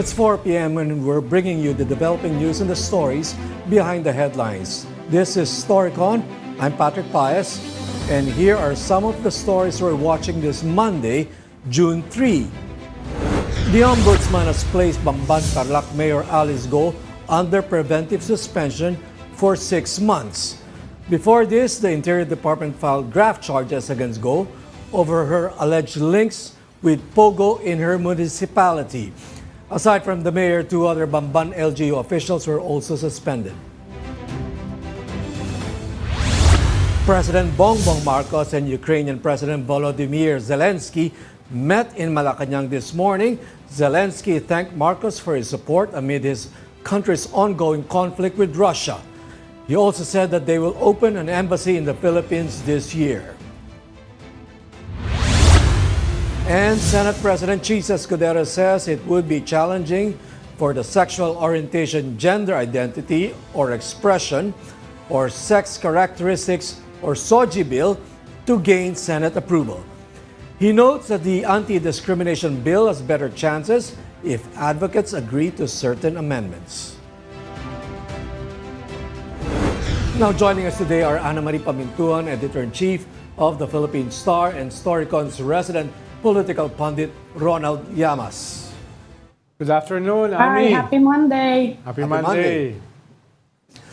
It's 4 p.m. and we're bringing you the developing news and the stories behind the headlines. This is Storycon. I'm Patrick Paez, and here are some of the stories we're watching this Monday, June 3. The Ombudsman has placed Bamban Tarlac Mayor Alice Go under preventive suspension for 6 months. Before this, the Interior Department filed graft charges against Go over her alleged links with Pogo in her municipality. Aside from the mayor, 2 other Bamban LGU officials were also suspended. President Bongbong Marcos and Ukrainian President Volodymyr Zelenskyy met in Malacanang this morning. Zelenskyy thanked Marcos for his support amid his country's ongoing conflict with Russia. He also said that they will open an embassy in the Philippines this year. And Senate President Chis Escudero says it would be challenging for the sexual orientation, gender identity or expression, or sex characteristics or SOGI bill to gain Senate approval. He notes that the anti-discrimination bill has better chances if advocates agree to certain amendments. Now joining us today are Ana Marie Pamintuan, Editor-in-Chief of the Philippine Star, and Storycon's resident political pundit Ronald Llamas. Good afternoon, Hi, Ami. happy Monday. Happy Monday.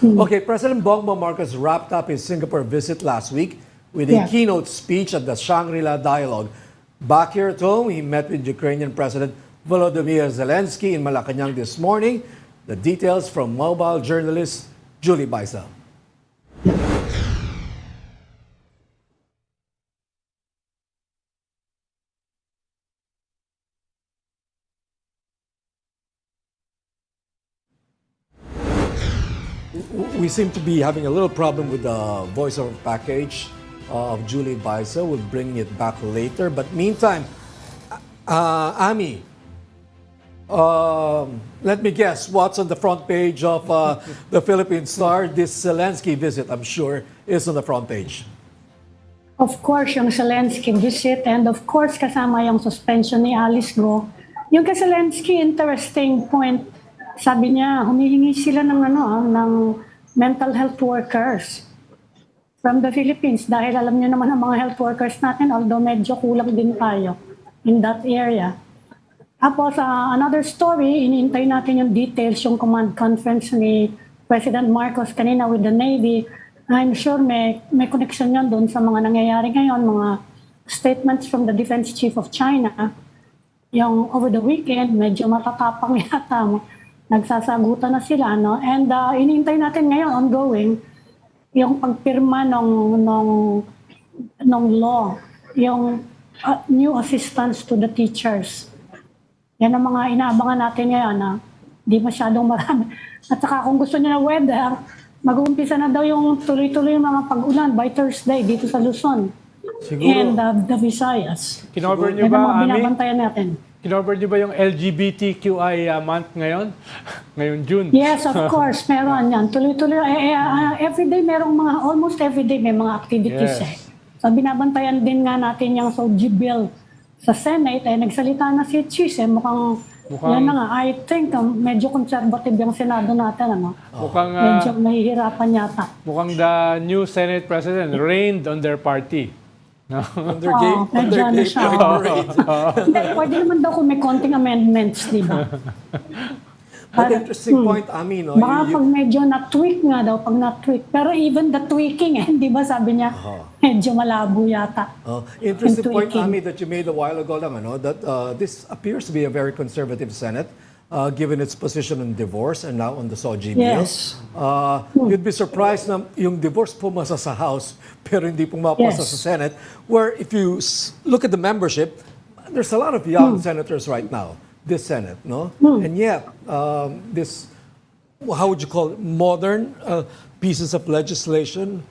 Okay, President Bongbong Marcos wrapped up his Singapore visit last week with a keynote speech at the Shangri-La Dialogue. Back here at home, he met with Ukrainian President Volodymyr Zelenskyy in Malacanang this morning. The details from mobile journalist Julie Baisa. We seem to be having a little problem with the voiceover package of Julie Baisa. We'll bring it back later. But meantime, Ami, let me guess, what's on the front page of the Philippine Star? This Zelenskyy visit, I'm sure, is on the front page. Of course, yung Zelenskyy visit and of course kasama yung suspension ni Alice Go. Yung kay Zelenskyy, interesting point. Sabi niya, humihingi sila ng mental health workers from the Philippines dahil alam niyo naman ang mga health workers natin, although medyo kulang din tayo in that area. Tapos, another story, iniintay natin yung details, yung command conference ni President Marcos kanina with the Navy. I'm sure may connection yan doon sa mga nangyayari ngayon, mga statements from the Defense Chief of China. Yung over the weekend, medyo matatapang yata, nagsasagutan na sila, no? And iniintay natin ngayon, ongoing, yung pagpirma ng law, yung new assistance to the teachers. Yan ang mga inaabangan natin ngayon, na di masyadong marami. At saka kung gusto niyo na weather, mag-uumpisa na daw yung tuloy-tuloy yung mga pag-ulan by Thursday dito sa Luzon. Siguro. And the Visayas. Kinover niyo ba, Ami? Binabantayan natin. Kinover niyo ba yung LGBTQI month ngayon? Ngayon June? Yes, of course. Meron yan. Tuloy-tuloy. Everyday, almost everyday may mga activities. Yes. So binabantayan din nga natin yung SOGI bill sa Senate. Nagsalita na si Chis. Mukhang yan na nga. I think medyo conservative yung Senado natin. Medyo mahihirapan yata. Mukhang the new Senate President reigned on their party. No? Under gay parade. Pwede naman daw kung may konting amendments, di ba? But interesting point, Ami, no? Baka pag medyo na-tweak nga daw, pag na-tweak. Pero even the tweaking, di ba sabi niya, medyo malabo yata. Interesting point, Ami, that you made a while ago lang, that this appears to be a very conservative Senate, given its position on divorce and now on the SOGI bill. Yes. You'd be surprised na yung divorce pumasa sa House, pero hindi pumapasa sa Senate, where if you look at the membership, there's a lot of young senators right now, this Senate, no? And yet, this, how would you call it, modern pieces of legislation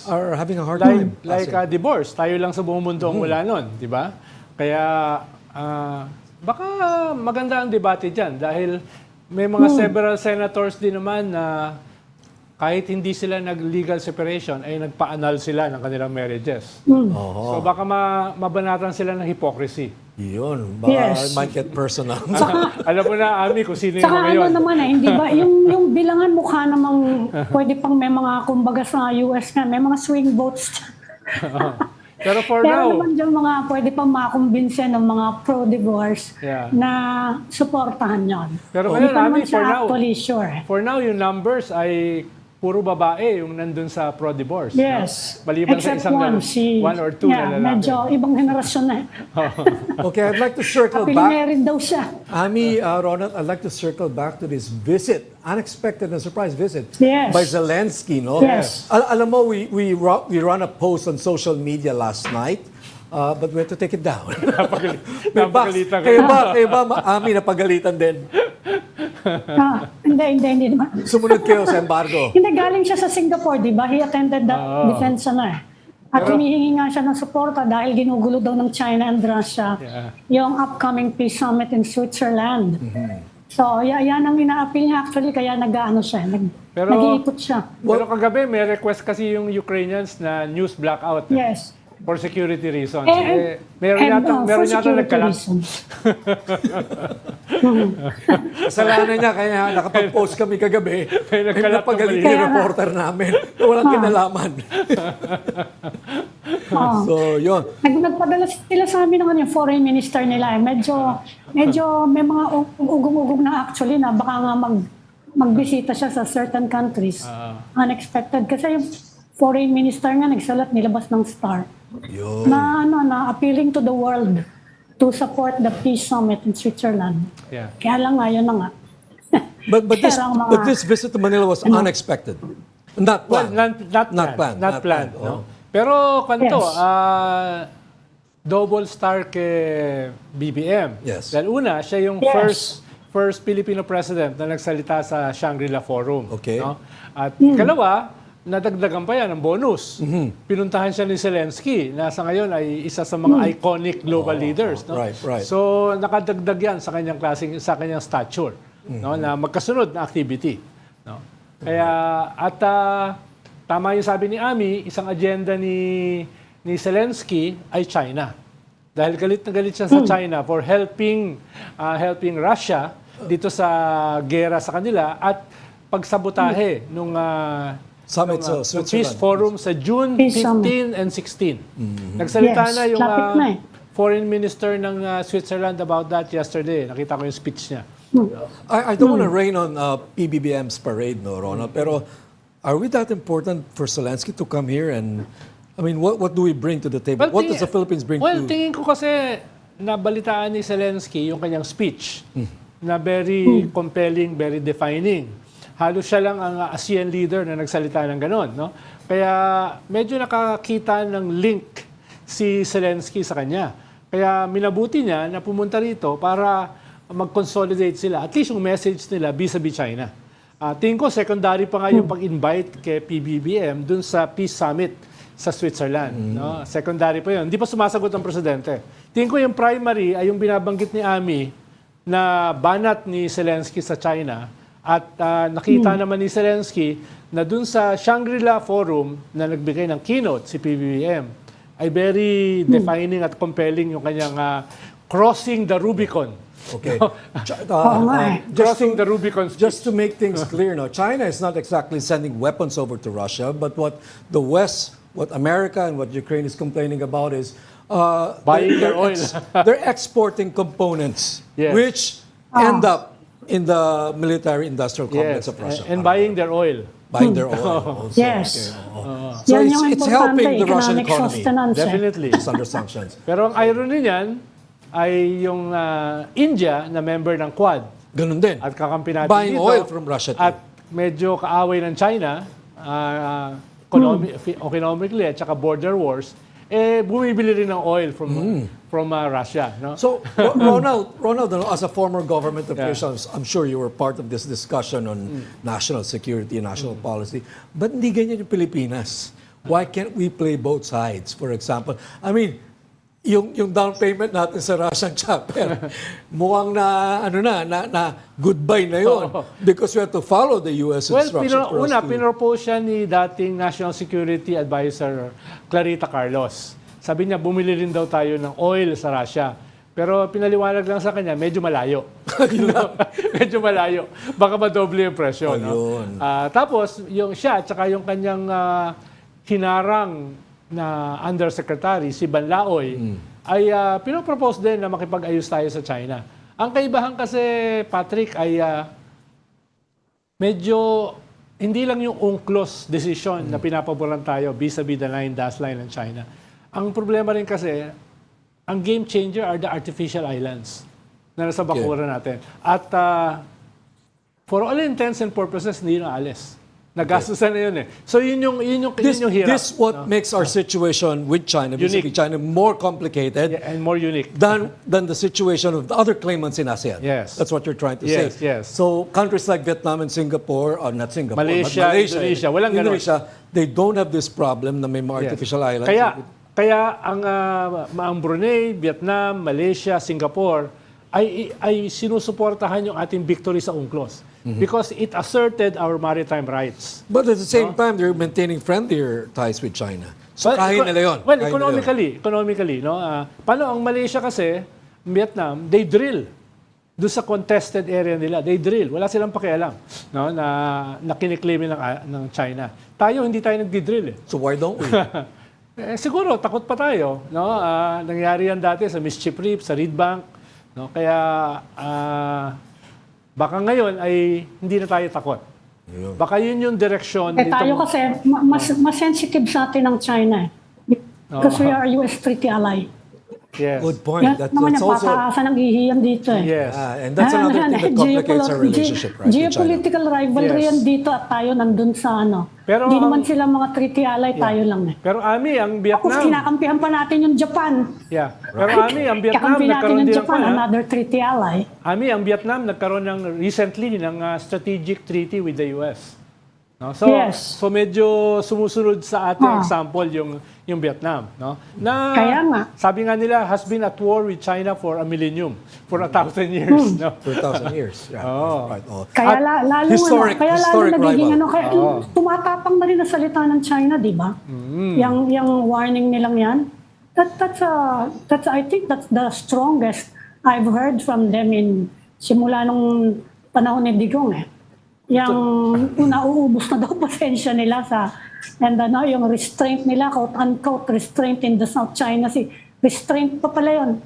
are having a hard time. Like divorce, tayo lang sa buong mundo ang wala nun, di ba? Kaya, baka maganda ang debate dyan dahil may mga several senators din naman na kahit hindi sila nag-legal separation, ay nagpa-annul sila ng kanilang marriages. So baka mabanatan sila ng hypocrisy. Yun, baka Yes. might get personal. Alam mo na, Ami, kung sino yung Saka mga ano yun. naman hindi ba, yung bilangan mukha namang pwede pang may mga, kumbaga sa US nga, may mga swing votes. Pero for Pero now, naman yung mga pwede pang makumbinse ng mga pro-divorce Yeah. na suportahan yon. Pero Hindi ngayon, pa naman Ami, for siya now, actually sure. for now, yung numbers ay puro babae yung nandun sa pro-divorce. Yes. No? Maliban sa Except isang one, one or two na lalaki. medyo ibang henerasyon na. Okay, I'd like to circle Kapili back. na rin daw siya. Ami, Ronald, I'd like to circle back to this visit, unexpected and surprise visit Yes. by Zelensky, no? Yes. Alam mo, we run a post on social media last night, but we had to take it down. Napagalitan kayo ba, Ami, napagalitan din? Hindi naman. Sumunod kayo sa embargo. Hindi, galing siya sa Singapore, di ba? He attended that defense na. At humihingi nga siya ng suporta dahil ginugulo daw ng China and Russia yung upcoming peace summit in Switzerland. So, yan ang ina-appeal niya actually, kaya nag-ano siya, nag-iikot siya. Pero kagabi, may request kasi yung Ukrainians na news blackout. Yes. For security reasons. for Meron yata security nagkalat. reasons. Kasalanan niya, kaya nakapag-post kami kagabi. May nagkalat ng Napagalit balita. yung reporter namin. Walang kinalaman. So, yun. Nagpadala sila sa amin ng yung foreign minister nila. Medyo may mga ugong-ugong na actually na baka nga magbisita siya sa certain countries. Unexpected. Kasi yung foreign minister nga nagsalat, nilabas ng Star. Yun. Na appealing to the world to support the peace summit in Switzerland. Yeah. Kaya lang nga, yun na nga. But Kaya lang mga- this visit to Manila was unexpected. Not Well, planned. not planned. Not planned. No? Pero kanto, Yes. double star kay BBM. Yes. Dahil una, siya yung Yes. first Filipino president na nagsalita sa Shangri-La Forum. Okay. No? At kalawa, nadagdagan pa yan ng bonus. Pinuntahan siya ni Zelensky na sa ngayon ay isa sa mga iconic global leaders. No? right. So nakadagdag yan sa kanyang stature, no? Na magkasunod na activity. No? Kaya tama yung sabi ni Ami, isang agenda ni Zelensky ay China. Dahil galit na galit siya sa China for helping Russia dito sa gera sa kanila at pagsabotahe nung Summit sa Peace Switzerland. Forum sa June Peace 15 and 16. Nagsalita Yes, na yung lapit na eh. foreign minister ng Switzerland about that yesterday. Nakita ko yung speech niya. I don't want to rain on PBBM's parade, no, Ronald, pero are we that important for Zelensky to come here and, I mean, what do we bring to the table? What does the Philippines bring Well, to... tingin ko kasi nabalitaan ni Zelensky yung kanyang speech na very compelling, very defining. Halos siya lang ang ASEAN leader na nagsalita ng ganon. No? Kaya medyo nakakita ng link si Zelensky sa kanya. Kaya minabuti niya na pumunta rito para mag-consolidate sila. At least yung message nila vis-a-vis China. Tingin ko secondary pa nga yung pag-invite kay PBBM dun sa Peace Summit sa Switzerland. No? Secondary pa yun. Hindi pa sumasagot ang presidente. Tingin ko yung primary ay yung binabanggit ni Ami na banat ni Zelensky sa China. At nakita naman ni Zelensky na dun sa Shangri-La Forum na nagbigay ng keynote si PBBM ay very defining at compelling yung kanyang crossing the Rubicon. Okay. Crossing the Rubicon speech. Just to make things clear, no, China is not exactly sending weapons over to Russia, but what the West, what America and what Ukraine is complaining about is Buying their oil. they're exporting components, Yes. which end up in the military-industrial complex Yes, of Russia. and buying their oil. Buying their oil. Also. Yes. So Yan yung it's importante, helping the Russian economic economy. sustenance. Definitely. It's under sanctions. Pero ang irony niyan ay yung India na member ng Quad Ganun din. at kakampi natin Buying dito. oil from Russia too. At medyo kaaway ng China, economically at saka border wars, bumibili rin ng oil from Russia. No? So, Ronald, as a former government official, I'm sure you were part of this discussion on national security and national policy. But hindi ganyan yung Pilipinas. Why can't we play both sides? For example, I mean, yung down payment natin sa Russian chapel, mukhang na goodbye na yun because we have to follow the U.S. instruction. Well, pinropose siya ni dating National Security Advisor Clarita Carlos. Sabi niya, bumili rin daw tayo ng oil sa Russia. Pero pinaliwanag lang sa kanya, medyo malayo. Medyo malayo. Baka madoble yung presyo. No? Tapos, yung siya at saka yung kanyang hinarang na undersecretary, si Banlaoy, ay pinopropose din na makipag-ayos tayo sa China. Ang kaibahan kasi, Patrick, ay medyo hindi lang yung UNCLOS decision na pinapaboran tayo vis-a-vis the dash line ng China. Ang problema rin kasi, ang game changer are the artificial islands na nasa bakuran natin. At for all intents and purposes, hindi na alis. Nagastusan na yun eh. So yun yung hirap. This what makes our situation with China, basically China, more complicated and more unique than the situation of the other claimants in ASEAN. Yes. That's what you're trying to say. Yes. So countries like Vietnam and Singapore, or not Singapore, Malaysia, but Malaysia, Indonesia, walang Indonesia, they don't have this problem na may mga artificial islands. Kaya ang Brunei, Vietnam, Malaysia, Singapore ay sinusuportahan yung ating victory sa UNCLOS. Because it asserted our maritime rights. But at the same time, they're maintaining friendlier ties with China. So kaya nila yun. Well, economically, no? Paano ang Malaysia kasi, Vietnam, they drill. Doon sa contested area nila, they drill. Wala silang pakialam, no? na kiniklaim ng China. Tayo, hindi tayo nagdi-drill. So why don't we? Siguro, takot pa tayo. No? Nangyari yan dati sa Mischief Reef, sa Reed Bank. No? Kaya, baka ngayon ay hindi na tayo takot. Baka yun yung direksyon. Tayo kasi, mas sensitive sa atin ang China. Because we are a US treaty ally. Yes. Good point. That's also... Pataasan ng ihiyan dito eh. Yes. And that's another thing that complicates our relationship, right? Geopolitical rivalry yan dito at tayo nandun sa ano. Hindi naman sila mga treaty ally, tayo lang eh. Pero Ami, ang Vietnam... Tapos kinakampihan pa natin yung Japan. Yeah. Pero Ami, ang Vietnam nagkaroon din Japan, another treaty ally. Ami, ang Vietnam nagkaroon recently ng strategic treaty with the US. No? So, so medyo sumusunod sa ating example yung Vietnam, no? Na kaya nga. Sabi nga nila has been at war with China for a millennium, for 1,000 years, no? 2,000 years. Yeah. Right. Kaya lalo nagiging tumatapang na rin na salita ng China, di ba? Yung warning nilang yan. That's I think that's the strongest I've heard from them simula nung panahon ni Digong eh. Yung nauubos na daw pasensya nila yung restraint nila, quote-unquote, restraint in the South China Sea. Restraint pa pala yun.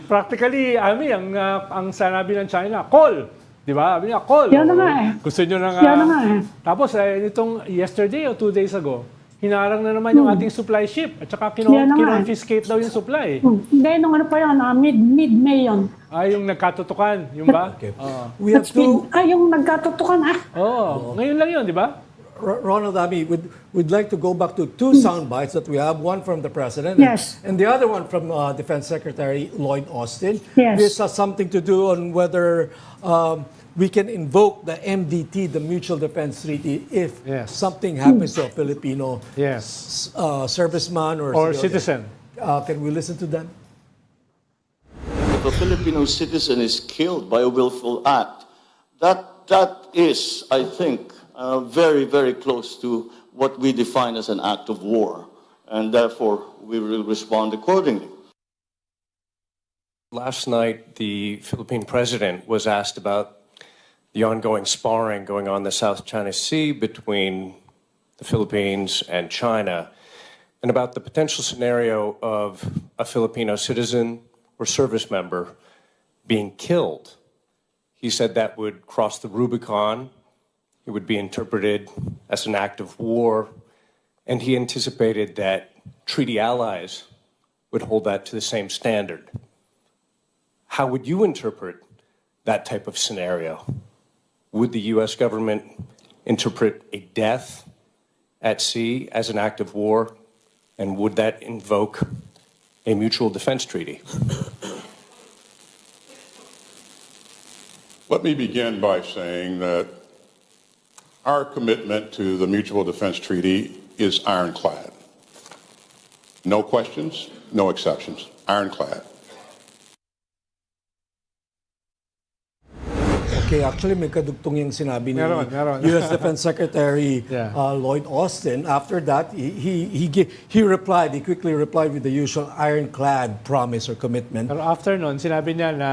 Practically, Ami, ang sanabi ng China, call! Di ba? Sabi niya, call! Yan na nga eh. Gusto nyo na Yan na nga eh. Tapos, itong yesterday o 2 days ago, hinarang na naman yung ating supply ship at saka kinonfiscate daw yung supply. Hindi, nung ano pa yun, mid-May yun. Yung nagkatutukan, yung ba? Okay. We have to... yung nagkatutukan ngayon lang yun, di ba? Ronald, we'd like to go back to 2 sound bites that we have, one from the President and the other one from Defense Secretary Lloyd Austin. Yes. This has something to do on whether we can invoke the MDT, the Mutual Defense Treaty, if something happens to a Filipino serviceman or citizen. Can we listen to them? If a Filipino citizen is killed by a willful act, that is, I think, very, very close to what we define as an act of war, and therefore we will respond accordingly. Last night, the Philippine president was asked about the ongoing sparring going on in the South China Sea between the Philippines and China, and about the potential scenario of a Filipino citizen or service member being killed. He said that would cross the Rubicon. It would be interpreted as an act of war, and he anticipated that treaty allies would hold that to the same standard. How would you interpret that type of scenario? Would the U.S. government interpret a death at sea as an act of war, and would that invoke a mutual defense treaty? Let me begin by saying that our commitment to the Mutual Defense Treaty is ironclad. No questions, no exceptions. Ironclad. Okay, actually may kadugtong yung sinabi ni Meron. U.S. Defense Secretary Yeah. Lloyd Austin. After that, he replied, he quickly replied with the usual ironclad promise or commitment. Pero after nun, sinabi niya na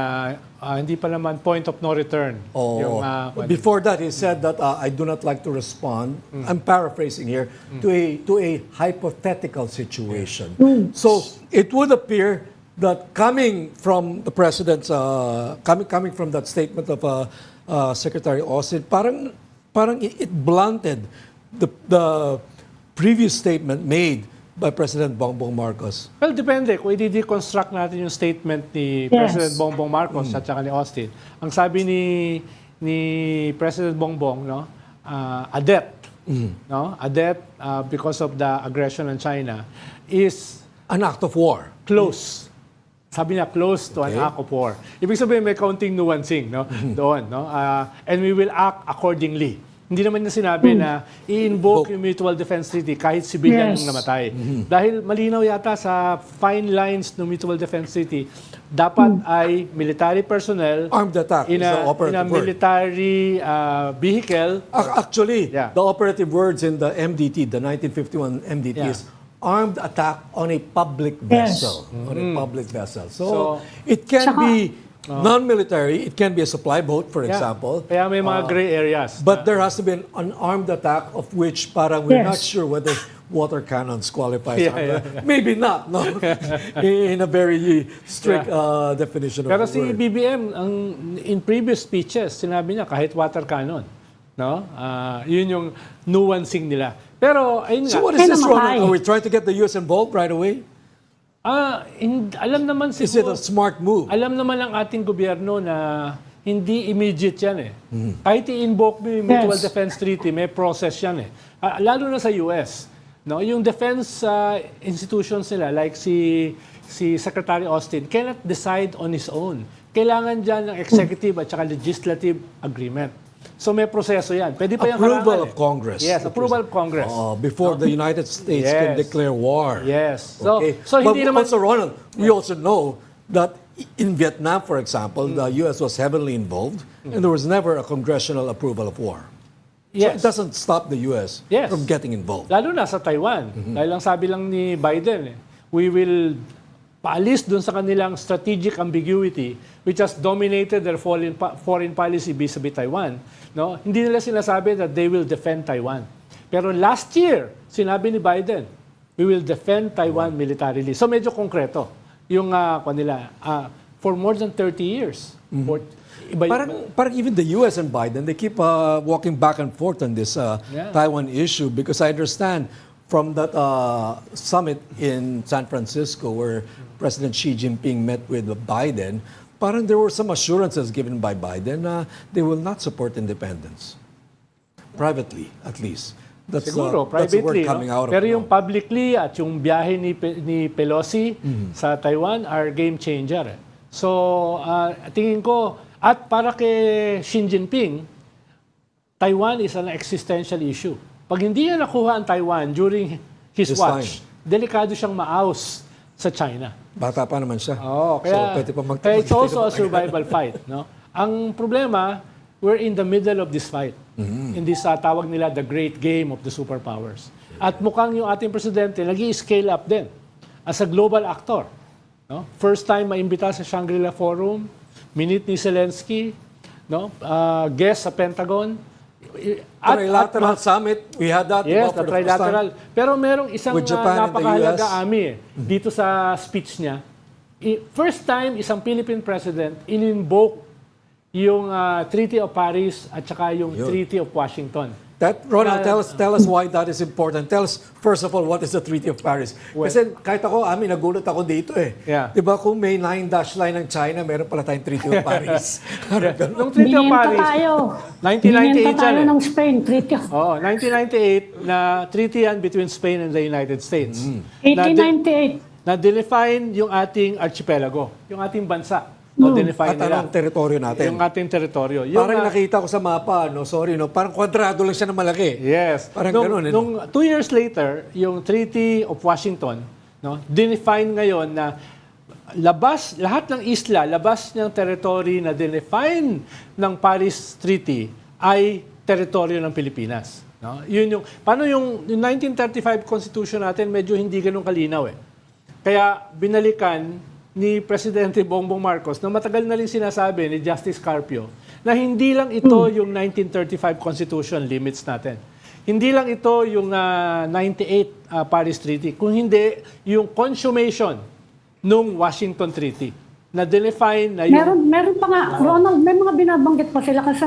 hindi pa naman point of no return. Oh, before that, he said that I do not like to respond. I'm paraphrasing here to a hypothetical situation. So it would appear that coming from the president's coming from that statement of Secretary Austin, parang it blunted the previous statement made by President Bongbong Marcos. Well, depende. Kung i-deconstruct natin yung statement ni President Bongbong Marcos at saka ni Austin, ang sabi ni President Bongbong, no, adept, no, adept because of the aggression on China is An act of war. close. Sabi niya, close to an act of war. Ibig sabihin, may counting nuancing, no? Doon, no? And we will act accordingly. Hindi naman niya sinabi na i-invoke yung Mutual Defense Treaty kahit civilian ang namatay. Dahil malinaw yata sa fine lines ng Mutual Defense Treaty, dapat ay military personnel Armed attack is the operative in a word. military vehicle. Actually, Yeah. the operative words in the MDT, the 1951 MDT, is armed attack on a public vessel. On a public vessel. So it can be non-military, it can be a supply boat, for example. Kaya may mga gray areas. But there has to be an armed attack of which parang we're not sure whether water cannons qualifies. Maybe not, no? In a very strict definition of Pero the si word. BBM, in previous speeches, sinabi niya kahit water cannon. No? Yun yung nuancing nila. Pero, ayun nga. So what is this, Ronald? Are we trying to get the US involved right away? Alam naman Is it siguro, a smart move? alam naman ng ating gobyerno na hindi immediate yan eh. Kahit i-invoke mo yung Mutual Defense Treaty, may process yan eh. Lalo na sa US. No? Yung defense institutions nila, like si Secretary Austin, cannot decide on his own. Kailangan dyan ng executive at saka legislative agreement. So may proseso yan. Pwede pa yung Approval of Congress. Yes, approval of Congress. Before the United States can declare war. Yes. So, Okay. so hindi But naman... also, Ronald, we also know that in Vietnam, for example, the U.S. was heavily involved and there was never a congressional approval of war. Yes. So it doesn't stop the U.S. from getting involved. Lalo na sa Taiwan. Dahil lang sabi lang ni Biden, we will paalis dun sa kanilang strategic ambiguity which has dominated their foreign policy vis-a-vis Taiwan. No? Hindi nila sinasabi that they will defend Taiwan. Pero last year, sinabi ni Biden, we will defend Taiwan militarily. So medyo konkreto yung kanila. For more than 30 years. Parang even the U.S. and Biden, they keep walking back and forth on this Taiwan issue because I understand from that summit in San Francisco where President Xi Jinping met with Biden, parang there were some assurances given by Biden na they will not support independence. Privately, at least. That's, Siguro, that's the word privately. coming No? out of Pero yung publicly at yung biyahe ni Pelosi sa Taiwan are game changer. So, tingin ko, at para kay Xi Jinping, Taiwan is an existential issue. Pag hindi niya nakuha ang Taiwan during his watch, delikado siyang maaus sa China. Bata pa naman siya. Kaya, so, pwede pa kaya it's also a survival fight. No? Ang problema, we're in the middle of this fight. In this tawag nila the great game of the superpowers. At mukhang yung ating presidente nag-i-scale up din as a global actor. No? First time maimbita sa Shangri-La Forum, minute ni Zelenskyy, no? Guest sa Pentagon. Trilateral summit, we had that. Yes, for the the first time. trilateral. Pero merong isang With Japan and the napakahalaga, US. Ami, dito sa speech niya. First time, isang Philippine president in-invoke yung Treaty of Paris at saka yung Treaty of Washington. Ronald, tell us why that is important. Tell us, first of all, what is the Treaty of Paris? Kasi kahit ako, nagulat ako dito eh. Yeah. Di ba kung may 9-dash line ng China, meron pala tayong Treaty of Paris. Nung Treaty of Binenta Paris, tayo. 1998 Binenta tayo yan eh. ng Spain. Treaty of 1998 na treaty yan between Spain and the United States. 1898. Na-define yung ating archipelago, yung ating bansa. No, At define nila. anong teritoryo natin? Yung ating teritoryo. Yung, Parang nakita ko sa mapa, parang kwadrado lang siya na malaki. Yes. Parang nung, ganun. Nung 2 years later, yung Treaty of Washington, no? Dinefine ngayon na lahat ng isla, labas ng territory na dinefine ng Paris Treaty ay teritoryo ng Pilipinas. No? Yun paano yung 1935 Constitution natin, medyo hindi ganun kalinaw eh. Kaya binalikan ni Presidente Bongbong Marcos na matagal na rin sinasabi ni Justice Carpio na hindi lang ito yung 1935 Constitution limits natin. Hindi lang ito yung 98 Paris Treaty, kung hindi yung consummation nung Washington Treaty na define na yung... Meron pa nga, Ronald, may mga binabanggit pa sila kasi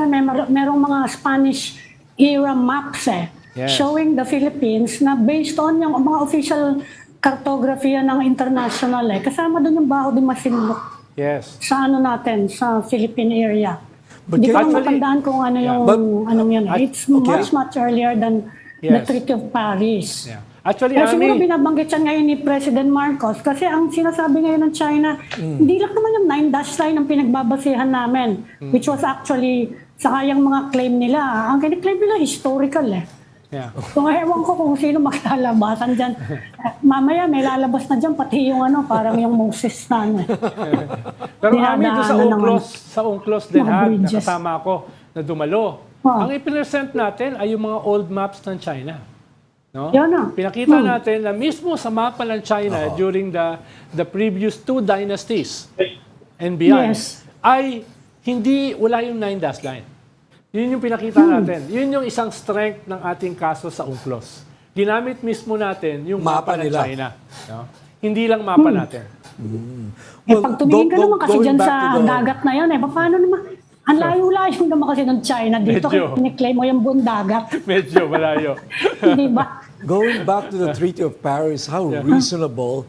merong mga Spanish era maps Yes. showing the Philippines na based on yung mga official cartography ng international kasama doon yung Baho de Masinloc Yes. sa natin, sa Philippine area. But Hindi ko can- matandaan kung ano yung, anong yun. It's much earlier than the Yes. Treaty of Paris. Yeah. Actually, Kaya siguro Ami, binabanggit yan ngayon ni President Marcos kasi ang sinasabi ngayon ng China, hindi lang naman yung 9-dash line ang pinagbabasihan namin, which was actually, saka yung mga claim nila, ang kiniklaim nila historical yeah. Kung ewan ko kung sino maglalabasan dyan. Mamaya may lalabas na dyan, pati yung parang yung Moses na Pero Ami, doon sa UNCLOS din mga ha, bridges. nakasama ako na dumalo. Ang ipinesent natin ay yung mga old maps ng China. No? Yan na. Pinakita natin na mismo sa mapa ng China during the previous 2 dynasties and beyond Yes. ay wala yung 9-dash line. Yun yung pinakita natin. Yun yung isang strength ng ating kaso sa UNCLOS. Ginamit mismo natin yung mapa ng nila. China. No? Hindi lang mapa natin. Pag tumingin ka naman kasi going dyan back sa to the- dagat na yan paano naman? Ang layo-layo naman kasi ng China dito. Medyo. Kiniklaim mo yung buong dagat. Medyo malayo. Hindi ba? Going back to the Treaty of Paris, how reasonable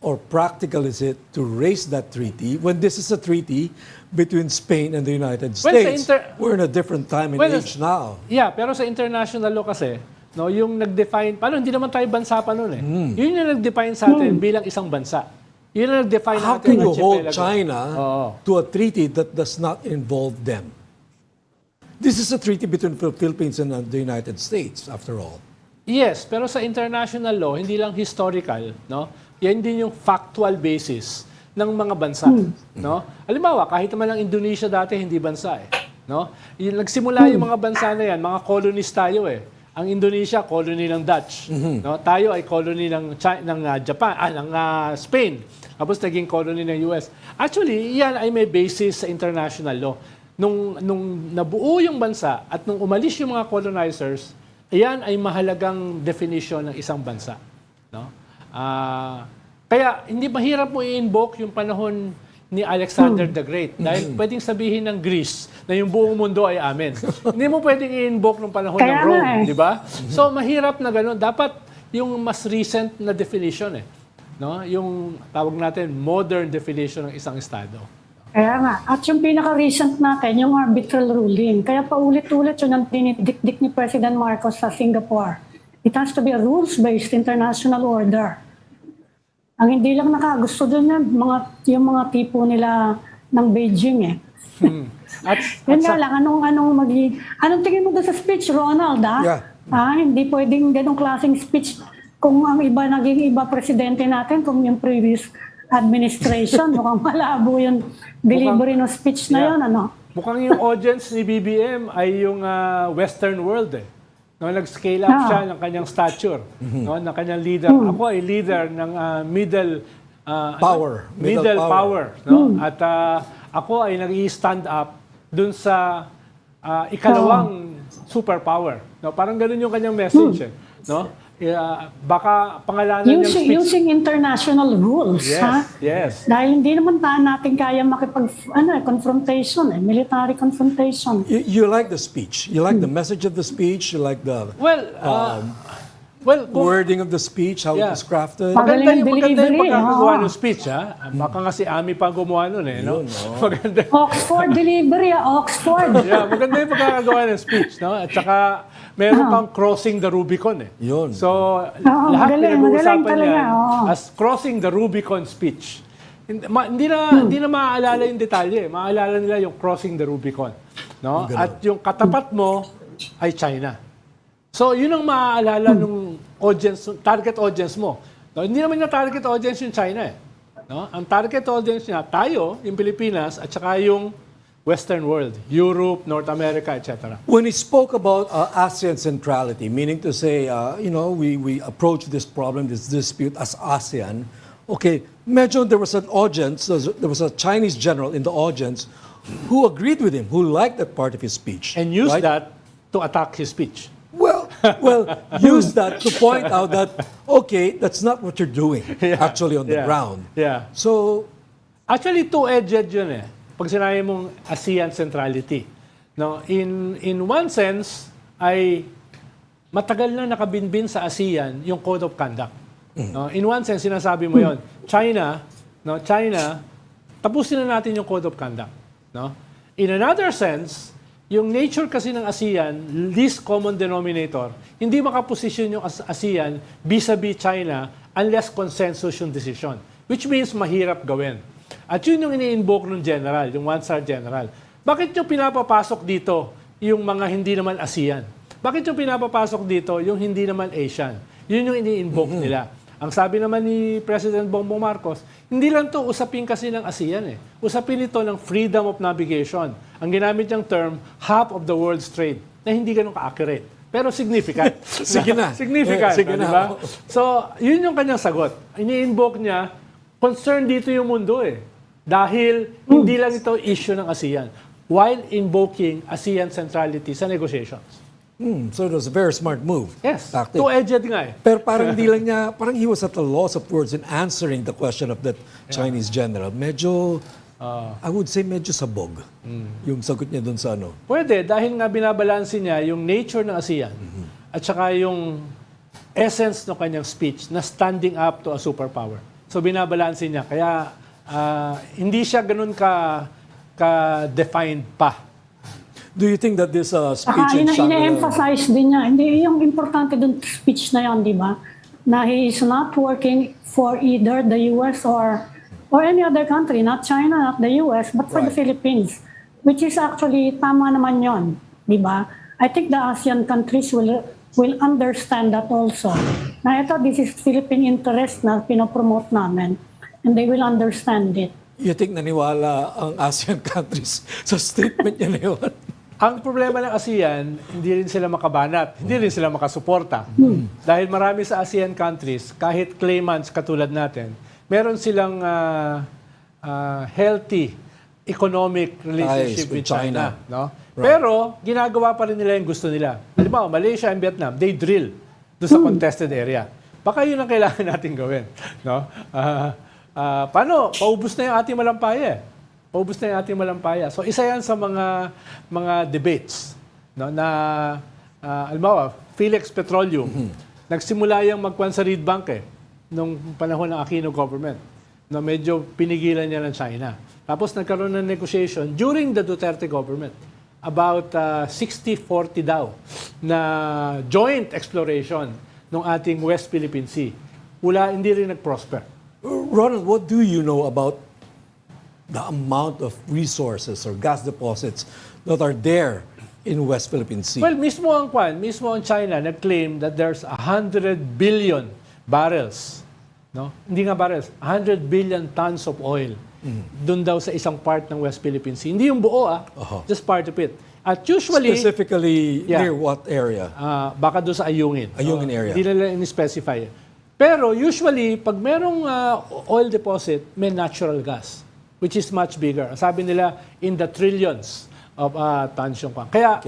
or practical is it to raise that treaty when this is a treaty between Spain and the United Well, sa States? inter- We're in a different time and Well, age now. Yeah, pero sa international law kasi, no, yung nag-define, paano hindi naman tayo bansa pa noon Yun yung nag-define sa atin bilang isang bansa. Yun yung nag-define How natin can ng you hold archipelago. China Oo. to a treaty that does not involve them? This is a treaty between the Philippines and the United States, after all. Yes, pero sa international law, hindi lang historical, no? Yan din yung factual basis ng mga bansa, no? Halimbawa, kahit naman ang Indonesia dati hindi bansa no? Yung nagsimula yung mga bansa na yan, mga colonies tayo Ang Indonesia colony ng Dutch, no? Tayo ay colony ng Japan, ng Spain. Tapos naging colony ng US. Actually, yan ay may basis sa international law. Nung nabuo yung bansa at nung umalis yung mga colonizers, ayan ay mahalagang definition ng isang bansa. No? Kaya hindi mahirap mo i-invoke yung panahon ni Alexander the Great dahil pwedeng sabihin ng Greece na yung buong mundo ay amin. Hindi mo pwedeng i-invoke ng panahon ng Rome, di ba? So mahirap na gano'n. Dapat yung mas recent na definition no? Yung tawag natin modern definition ng isang estado. Kaya nga. At yung pinaka-recent natin, yung arbitral ruling. Kaya paulit-ulit yun ang dinidikdik ni President Marcos sa Singapore. It has to be a rules-based international order. Ang hindi lang nakagusto doon yung mga tipo nila ng Beijing Yun nga lang, anong tingin mo doon sa speech, Ronald, Yeah. Hindi pwedeng ganong klaseng speech kung ang iba, naging iba presidente natin, kung yung previous administration, mukhang malabo yung delivery ng speech na yun, Mukhang yung audience ni BBM ay yung Western world No, nag-scale up siya ng kanyang stature, no, ng kanyang leader. Ako ay leader ng middle power, no? At ako ay nag-i-stand up dun sa ikalawang superpower. No, parang ganoon yung kanyang message, no? Baka pangalanan niyang speech. Using international rules, Yes. Dahil hindi naman natin kaya confrontation, military confrontation. You like the speech. You like the message of the speech. You like the wording of the speech, how it was crafted. Maganda yung Delivery, pagkakagawa ng speech, Baka nga si Ami pa gumawa nun, no? Maganda. Oxford delivery, Oxford. Yeah, maganda yung pagkakagawa ng speech, no? At saka, meron pang crossing the Rubicon, Yun. So, lahat magaling pinag-uusapan talaga, yan as crossing the Rubicon speech. Hindi na maaalala yung detalye. Maaalala nila yung crossing the Rubicon. No? At yung katapat mo ay China. So, yun ang maaalala nung audience, target audience mo. No, hindi naman niya target audience yung China eh. No? Ang target audience niya, tayo, yung Pilipinas, at saka yung Western world, Europe, North America, etc. When he spoke about ASEAN centrality, meaning to say, we approach this problem, this dispute as ASEAN, okay, medyo there was an audience, there was a Chinese general in the audience who agreed with him, who liked that part of his speech. And used right? that to attack his speech. Well, use that to point out that, okay, that's not what you're doing actually on the ground. Yeah. So, Actually, two-edged yun eh. Pag sinabi mong ASEAN centrality. No, in one sense, ay matagal na nakabinbin sa ASEAN yung Code of Conduct. No, in one sense, sinasabi mo yon. China, tapusin na natin yung Code of Conduct. No? In another sense, yung nature kasi ng ASEAN, least common denominator, hindi makaposisyon yung ASEAN vis-a-vis China unless consensus yung decision. Which means mahirap gawin. At yun yung ini-invoke ng general, yung one-star general. Bakit yung pinapapasok dito yung mga hindi naman ASEAN? Bakit yung pinapapasok dito yung hindi naman Asian? Yun yung ini-invoke nila. Ang sabi naman ni President Bongbong Marcos, hindi lang to usapin kasi ng ASEAN eh. Usapin ito ng freedom of navigation. Ang ginamit niyang term, half of the world's trade, na hindi ganun ka-accurate. Pero significant. sige na. Significant. Sige na. Diba? So, yun yung kanyang sagot. Ini-invoke niya, concern dito yung mundo eh. Dahil hindi lang ito issue ng ASEAN while invoking ASEAN centrality sa negotiations. so it was a very smart move. Yes. Tactic. Two-edged nga eh. Pero parang di lang niya, parang he was at a loss of words in answering the question of that Chinese general. Medyo, I would say medyo sabog yung sagot niya dun sa ano. Pwede, dahil nga binabalanse niya yung nature ng ASEAN at saka yung essence ng kanyang speech na standing up to a superpower. So binabalanse niya. Kaya hindi siya ganun ka-defined pa. Do you think that this speech in Saka Shangri-La... ina-emphasize din niya, hindi yung importante dun speech na yan, di ba? Na he is not working for either the US or any other country, not China, not the US, but for the Philippines, which is actually tama naman yon, di ba? I think the ASEAN countries will understand that also. Na ito, this is Philippine interest na pinopromote namin, and they will understand it. You think naniwala ang ASEAN countries sa statement niya na yun? Ang problema ng ASEAN, hindi rin sila makabanat, hindi rin sila makasuporta. Dahil marami sa ASEAN countries, kahit claimants katulad natin, meron silang healthy economic relationship with China. No? Right. Pero, ginagawa pa rin nila yung gusto nila. Halimbawa, Malaysia and Vietnam, they drill doon sa contested area. Baka yun ang kailangan natin gawin. No? Paano? Paubos na yung ating malampaya. Paubos na yung ating malampaya. So, isa yan sa mga debates. No? Na, halimbawa, Philex Petroleum, nagsimula yung magkwan sa Reed Bank nung panahon ng Aquino government. Na medyo pinigilan niya ng China. Tapos nagkaroon ng negotiation during the Duterte government about 60-40 daw na joint exploration ng ating West Philippine Sea. Hindi rin nag-prosper. Ronald, what do you know about the amount of resources or gas deposits that are there in West Philippine Sea? Well, mismo ang China nag-claim that there's 100 billion barrels. No? Hindi nga barrels, 100 billion tons of oil. Doon daw sa isang part ng West Philippine Sea. Hindi yung buo just part of it. At usually... Specifically near what area? Baka doon sa Ayungin. Ayungin area. Hindi nila in-specify. Pero usually, pag merong oil deposit, may natural gas, which is much bigger. Sabi nila, in the trillions of tons yung pa. Kaya,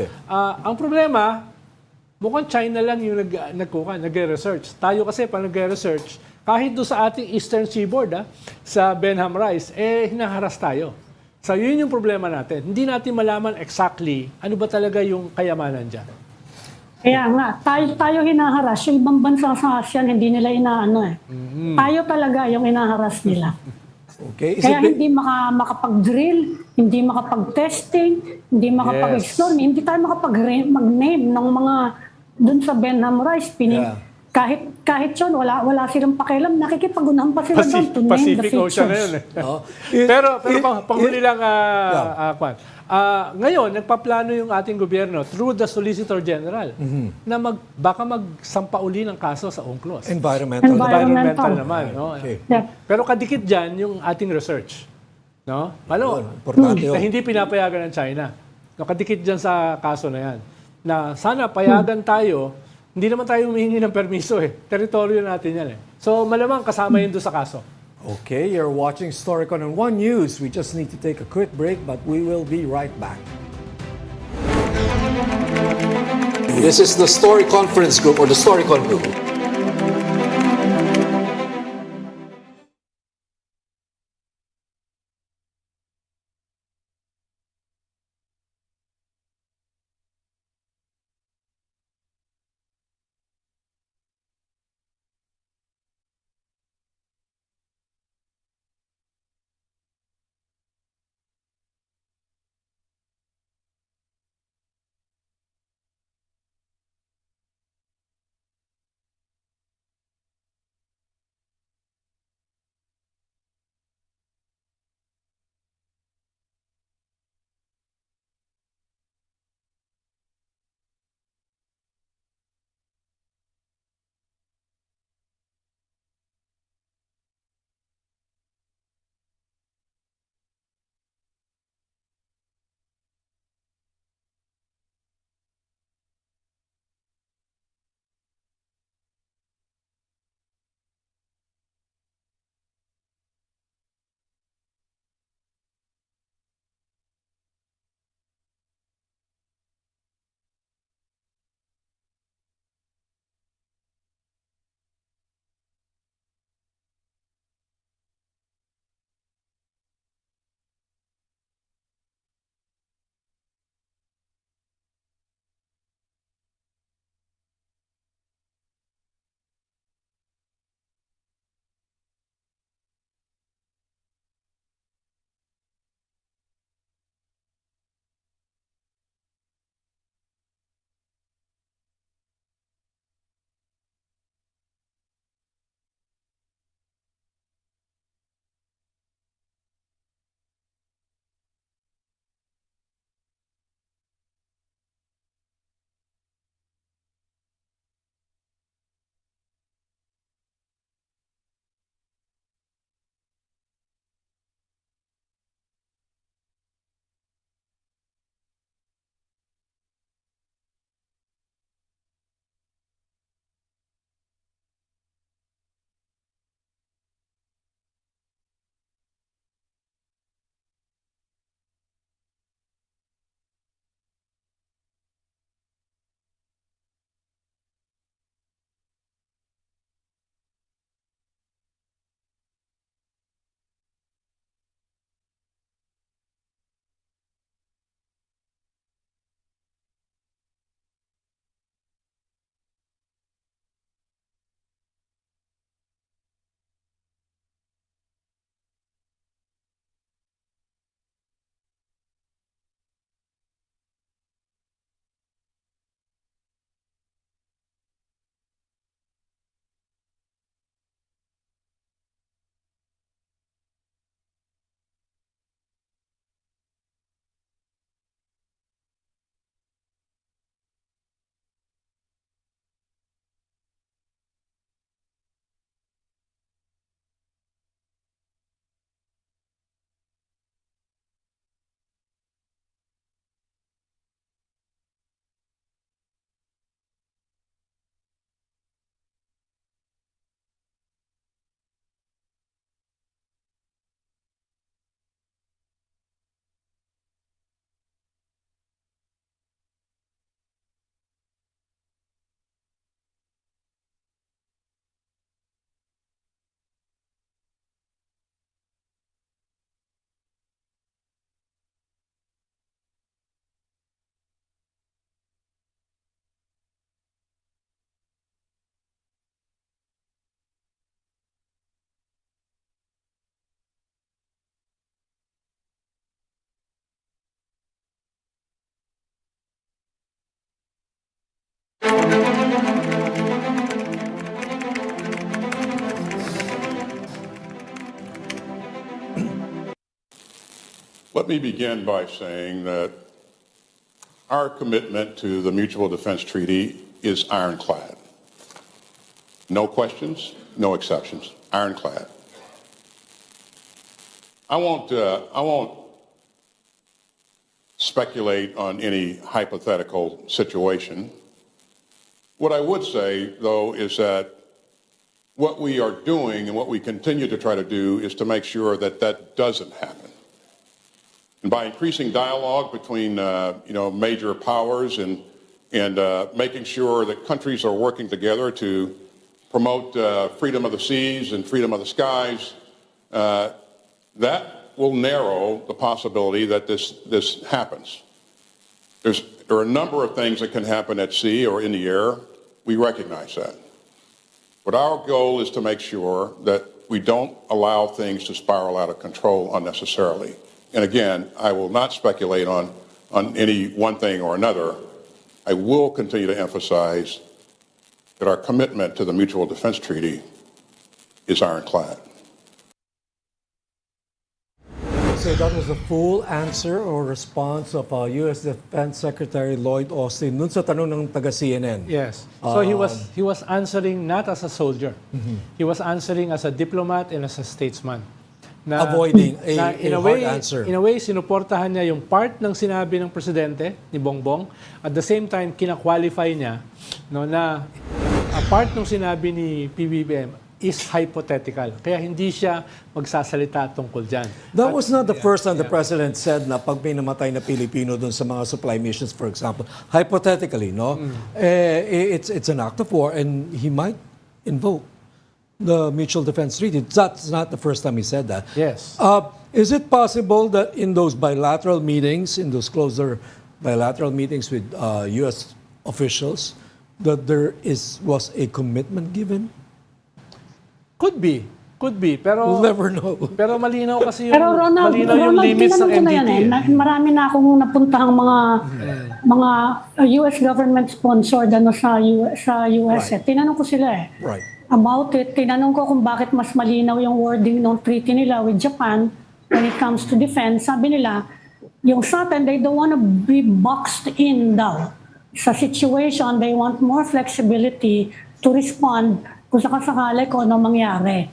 ang problema, mukhang China lang yung nag-research. Tayo kasi, pag nag-research, kahit doon sa ating Eastern Seaboard, sa Benham Rice, hinaharas tayo. So, yun yung problema natin. Hindi natin malaman exactly ano ba talaga yung kayamanan dyan. Kaya nga, tayo hinaharas. Yung ibang bansa sa ASEAN, hindi nila inaano Tayo talaga yung inaharas nila. Okay. Kaya hindi makapag-drill, hindi makapag-testing, hindi makapag-explore, hindi tayo mag-name ng mga dun sa Benham Rice. kahit yun, wala silang pakialam. Nakikipag-unahan pa sila doon to name the Pacific Ocean features. na yun eh. Oh. pero panghuli lang, Kwan. Ngayon, nagpaplano yung ating gobyerno through the Solicitor General na baka magsampa uli ng kaso sa UNCLOS. Environmental. Environmental naman. No? Okay. Yep. Pero kadikit dyan yung ating research. No? Importante yun. Na hindi pinapayagan ng China. No, kadikit dyan sa kaso na yan. Na sana payagan tayo, hindi naman tayo humihingi ng permiso eh. Teritoryo natin yan eh. So malamang kasama yun doon sa kaso. Okay, you're watching Storycon on One News. We just need to take a quick break, but we will be right back. This is the Story Conference Group or the Storycon Group. Let me begin by saying that our commitment to the Mutual Defense Treaty is ironclad. No questions, no exceptions. Ironclad. I won't speculate on any hypothetical situation. What I would say, though, is that what we are doing and what we continue to try to do is to make sure that that doesn't happen. And by increasing dialogue between major powers and making sure that countries are working together to promote freedom of the seas and freedom of the skies, that will narrow the possibility that this happens. There are a number of things that can happen at sea or in the air. We recognize that. But our goal is to make sure that we don't allow things to spiral out of control unnecessarily. And again, I will not speculate on any one thing or another. I will continue to emphasize that our commitment to the Mutual Defense Treaty is ironclad. So that was a full answer or response of U.S. Defense Secretary Lloyd Austin dun sa tanong ng taga-CNN. Yes. So he was answering not as a soldier. He was answering as a diplomat and as a statesman. Avoiding a way, hard answer. In a way, sinuportahan niya yung part ng sinabi ng presidente, ni Bongbong. At the same time, kina-qualify niya na a part ng sinabi ni PBBM is hypothetical. Kaya hindi siya magsasalita tungkol dyan. That was not the first time the president said na pag may namatay na Pilipino dun sa mga supply missions, for example, hypothetically, it's an act of war and he might invoke the Mutual Defense Treaty. That's not the first time he said that. Yes. Is it possible that in those bilateral meetings, in those closer bilateral meetings with U.S. officials, that there was a commitment given? Could be. Pero We'll never know. Pero malinaw kasi yung Pero Ronald, limits ng tinanong ko na yan MDT. Marami na akong napuntahang mga US government sponsored sa US. Right. Tinanong ko sila Right. about it. Tinanong ko kung bakit mas malinaw yung wording ng treaty nila with Japan when it comes to defense. Sabi nila, yung sa atin, they don't want to be boxed in daw. Sa situation, they want more flexibility to respond kung sakasakali kung ano mangyari.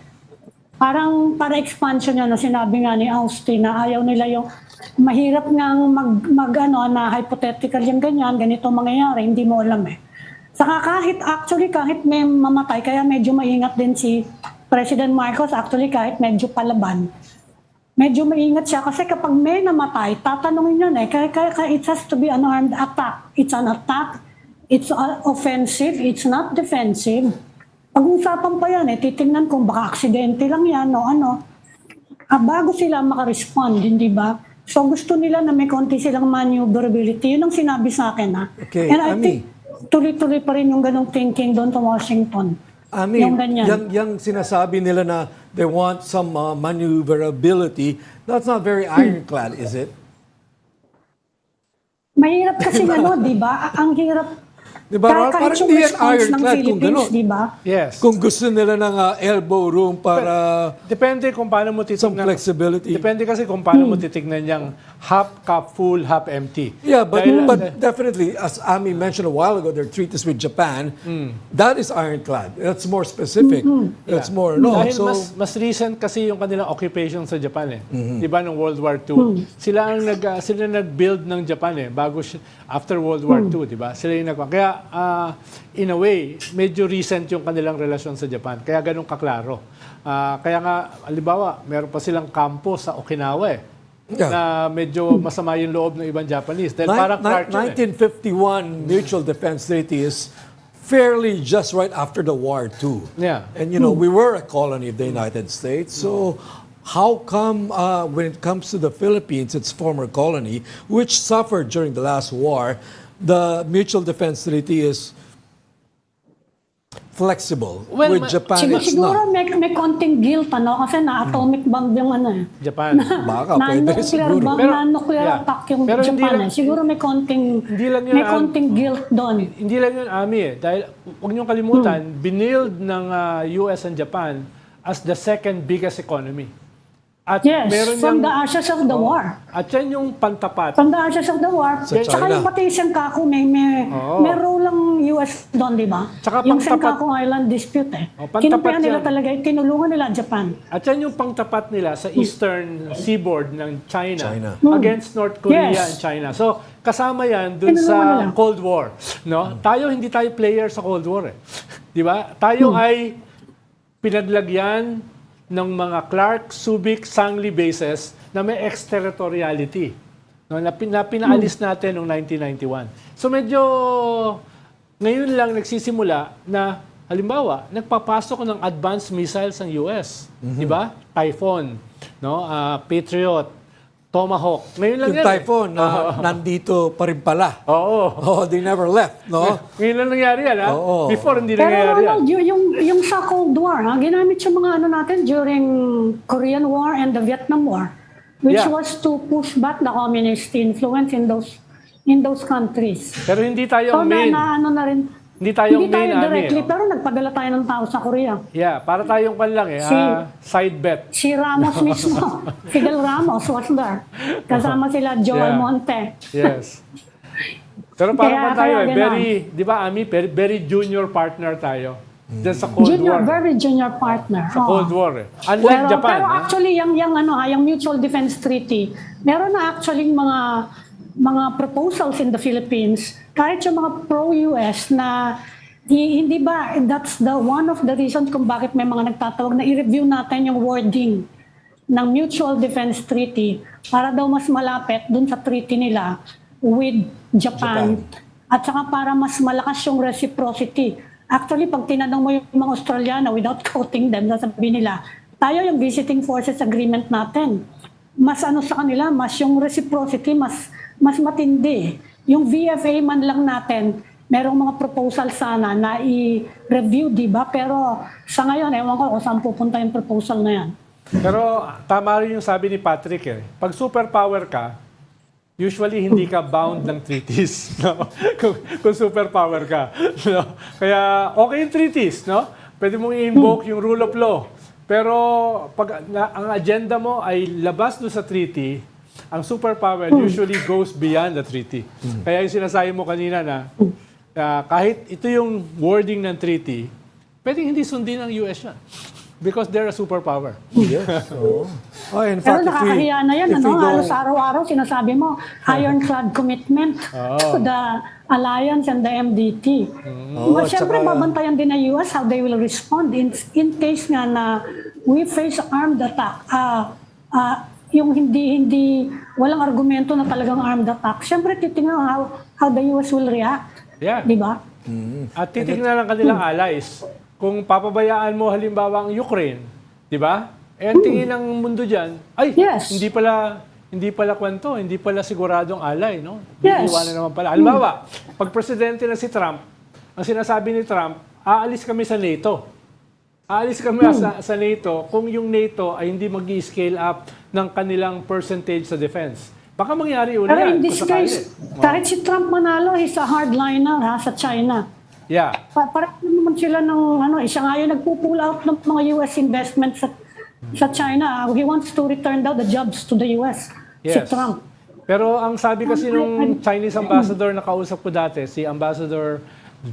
Para expansion niya na sinabi nga ni Austin na ayaw nila yung mahirap ngang na hypothetical yung ganyan, ganito mangyayari, hindi mo alam Saka kahit may mamatay, kaya medyo maingat din si President Marcos, actually kahit medyo palaban. Medyo maingat siya kasi kapag may namatay, tatanungin yun Kaya it has to be an armed attack. It's an attack, it's offensive, it's not defensive. Pag-usapan pa yan titingnan kung baka aksidente lang yan o ano. Bago sila makarespond, hindi ba? So gusto nila na may konti silang maneuverability. Yun ang sinabi sa akin Okay, And I Ami. think tuloy-tuloy pa rin yung ganong thinking doon sa Washington. Ami, Yung ganyan. yung sinasabi nila na they want some maneuverability, that's not very ironclad, is it? Mahirap kasi di ba? Ang hirap. Diba, Ronald? Kahit Parang yung hindi yan response ng ironclad kung Philippines, gano'n. di ba? Yes. Kung gusto nila ng elbow room para Depende kung paano mo some titignan. flexibility. Depende kasi kung paano mo titignan yung half cup full, half empty. Yeah, but Dahil- definitely, as Ami mentioned a while ago, their treaties with Japan, that is ironclad. That's more specific. That's more, Dahil so, mas recent kasi yung kanilang occupation sa Japan Di ba nung World War II? Sila nag-build ng Japan after World War II, di ba? Sila yung kaya in a way, medyo recent yung kanilang relasyon sa Japan. Kaya ganun kaklaro. Kaya nga, halimbawa, meron pa silang kampo sa Okinawa na medyo masama yung loob ng ibang Japanese. Dahil parang Clark yun 1951 Mutual Defense Treaty is fairly just right after the war too. Yeah. And we were a colony of the United States. So how come when it comes to the Philippines, its former colony, which suffered during the last war, the Mutual Defense Treaty is flexible. Well, with Japan, it's Siguro not. may konting guilt, kasi na-atomic bomb yung Japan. Baka, pwede rin siguro. Na-nuclear attack yung Pero hindi Japan. lang- Siguro may konting lang yun, may konting guilt doon. Hindi lang yun, Ami. Dahil, huwag niyong kalimutan, binild ng US and Japan as the second biggest economy. At Yes, meron from niyang- the ashes of the war. At yan yung pantapat. From the ashes of the war. Sa Tsaka China. yung pati Senkaku, may role lang US doon, di ba? Tsaka Yung pangtapat- Senkaku Island dispute pantapat Kinumpihan nila yan. talaga, tinulungan nila Japan. At yan yung pangtapat nila sa eastern seaboard ng China, China. against North Korea Yes. and China. So, kasama yan dun Tinulungan sa nila. Cold War. No? Tayo, hindi tayo player sa Cold War. Di ba? Tayo ay pinaglagyan ng mga Clark, Subic, Sangli bases na may extraterritoriality. No? Na pinaalis natin noong 1991. So, medyo ngayon lang nagsisimula na halimbawa, nagpapasok ng advanced missiles ng US, di ba? Typhoon, no? Patriot, Tomahawk. Ngayon lang Yung yan. typhoon, nandito pa rin pala. Oo. Oh, they never left, no? Ngayon lang nangyari yan, ha? Oo. Before, hindi Pero nangyayari yan. Ronald, yung sa Cold War, ginamit yung mga ano natin during Korean War and the Vietnam War, which Yeah. was to push back the communist influence in those countries. Pero hindi tayo So ang main. na ano na rin, Hindi tayo hindi ang main tayo directly, army. pero nagpadala tayo ng tao sa Korea. Yeah, para tayong kan lang side bet. Si Ramos mismo, Fidel Ramos was there. Kasama sila Joel Yeah. Monte. Yes. Pero para Kaya- tayo, kaya very, di ba, Ami, very junior partner tayo. Diyan sa Cold War. Very junior partner. Sa Oo. Cold War. Unlike Japan. Pero ha? actually, yung Mutual Defense Treaty, meron na actually mga proposals in the Philippines, kahit yung mga pro-US na hindi ba, that's one of the reasons kung bakit may mga nagtatawag na i-review natin yung wording ng Mutual Defense Treaty para daw mas malapit dun sa treaty nila with Japan. At saka para mas malakas yung reciprocity. Actually, pag tinanong mo yung mga Australiano, without quoting them, sasabihin nila, tayo yung visiting forces agreement natin. Mas ano sa kanila, mas yung reciprocity, mas matindi. Yung VFA man lang natin, merong mga proposal sana na i-review, di ba? Pero sa ngayon, ewan ko kung saan pupunta yung proposal na yan. Pero tama rin yung sabi ni Patrick eh. Pag superpower ka, usually hindi ka bound ng treaties. No? kung superpower ka. No? Kaya okay yung treaties. No? Pwede mong i-invoke yung rule of law. Pero pag ang agenda mo ay labas doon sa treaty, ang superpower usually goes beyond the treaty. Kaya yung sinasabi mo kanina na kahit ito yung wording ng treaty, pwedeng hindi sundin ng US yan. Because they're a superpower. Yes. Oh, in Pero fact, nakakahiya na yan, if we ano? go- Halos araw-araw sinasabi mo, ironclad commitment to the alliance and the MDT. Oh, But syempre, tsaka- babantayan din ng US how they will respond in case nga na we face armed attack. Yung hindi walang argumento na talagang armed attack. Syempre, titingnan how the US will react. Yeah. Di ba? At titignan ng kanilang allies. Kung papabayaan mo halimbawa ang Ukraine, di ba? Eh, ang tingin ng mundo dyan, ay, Yes. hindi pala kwento, hindi pala siguradong ally, no? Yes. Iiwanan naman pala. Halimbawa, pag presidente na si Trump, ang sinasabi ni Trump, aalis kami sa NATO. Aalis kami sa NATO kung yung NATO ay hindi mag-scale up ng kanilang percentage sa defense. Baka mangyari ulit Pero yan, in this kung sakali. case, kahit si Trump manalo, he's a hardliner sa China. Yeah. Parang naman sila ng siya nga yung nagpo-pull out ng mga US investments sa China. He wants to return daw the jobs to the US. Si Yes. Trump. Pero ang sabi kasi nung Chinese ambassador na kausap ko dati, si Ambassador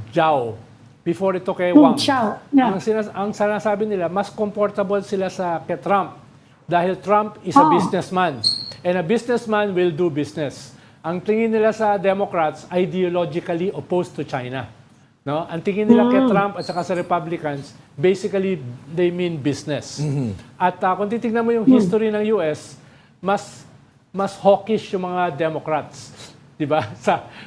Zhao, before ito kay Wang, Chow. Yeah. ang sinasabi nila, mas comfortable sila kay Trump dahil Trump is a businessman. And a businessman will do business. Ang tingin nila sa Democrats, ideologically opposed to China. No? Ang tingin nila kay Trump at saka sa Republicans, basically, they mean business. At kung titignan mo yung history ng US, mas hawkish yung mga Democrats, 'di ba?